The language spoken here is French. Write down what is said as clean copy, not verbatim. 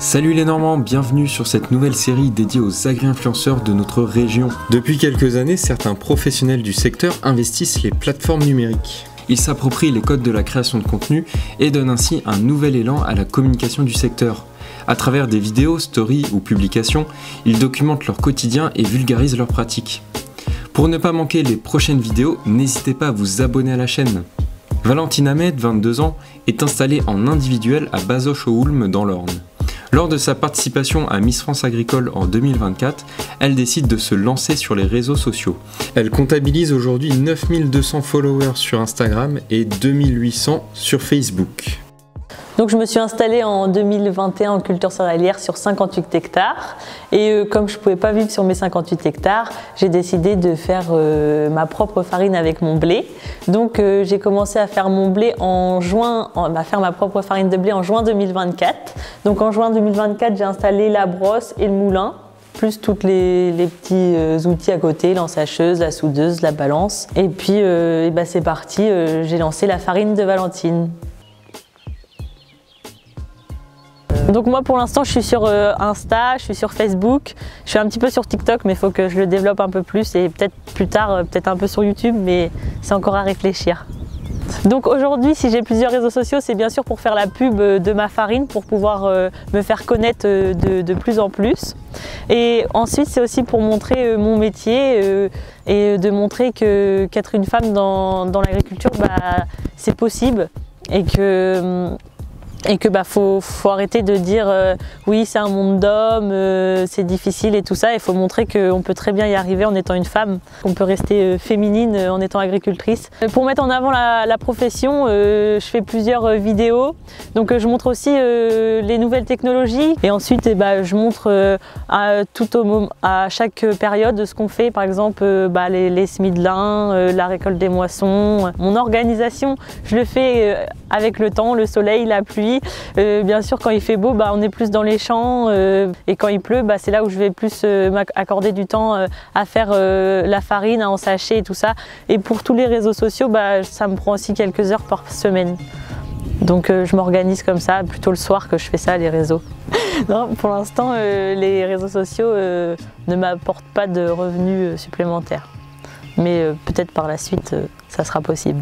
Salut les Normands, bienvenue sur cette nouvelle série dédiée aux agri-influenceurs de notre région. Depuis quelques années, certains professionnels du secteur investissent les plateformes numériques. Ils s'approprient les codes de la création de contenu et donnent ainsi un nouvel élan à la communication du secteur. À travers des vidéos, stories ou publications, ils documentent leur quotidien et vulgarisent leurs pratiques. Pour ne pas manquer les prochaines vidéos, n'hésitez pas à vous abonner à la chaîne. Valentine Ahmed, 22 ans, est installée en individuel à Bazoches-au-Houlme dans l'Orne. Lors de sa participation à Miss France Agricole en 2024, elle décide de se lancer sur les réseaux sociaux. Elle comptabilise aujourd'hui 9200 followers sur Instagram et 2800 sur Facebook. Donc je me suis installée en 2021 en culture céréalière sur 58 hectares et comme je ne pouvais pas vivre sur mes 58 hectares, j'ai décidé de faire ma propre farine avec mon blé. Donc j'ai commencé à faire mon blé à faire ma propre farine de blé en juin 2024. Donc en juin 2024, j'ai installé la brosse et le moulin, plus tous les petits outils à côté, l'ensacheuse, la soudeuse, la balance. Et puis c'est parti, j'ai lancé la farine de Valentine. Donc moi pour l'instant je suis sur Insta, je suis sur Facebook, je suis un petit peu sur TikTok mais il faut que je le développe un peu plus et peut-être plus tard peut-être un peu sur YouTube, mais c'est encore à réfléchir. Donc aujourd'hui si j'ai plusieurs réseaux sociaux, c'est bien sûr pour faire la pub de ma farine, pour pouvoir me faire connaître de plus en plus. Et ensuite c'est aussi pour montrer mon métier et de montrer qu'être une femme dans l'agriculture, c'est possible et que faut arrêter de dire oui c'est un monde d'hommes, c'est difficile et tout ça. Il faut montrer qu'on peut très bien y arriver en étant une femme, qu'on peut rester féminine en étant agricultrice. Pour mettre en avant la profession, je fais plusieurs vidéos. Donc je montre aussi les nouvelles technologies et ensuite je montre à chaque période ce qu'on fait. Par exemple les semis de lin, la récolte des moissons. Mon organisation, je le fais avec le temps, le soleil, la pluie. Bien sûr quand il fait beau on est plus dans les champs et quand il pleut c'est là où je vais plus m'accorder du temps à faire la farine, à ensacher et tout ça. Et pour tous les réseaux sociaux ça me prend aussi quelques heures par semaine. Donc je m'organise comme ça, plutôt le soir que je fais ça les réseaux. Non, pour l'instant les réseaux sociaux ne m'apportent pas de revenus supplémentaires. Mais peut-être par la suite ça sera possible.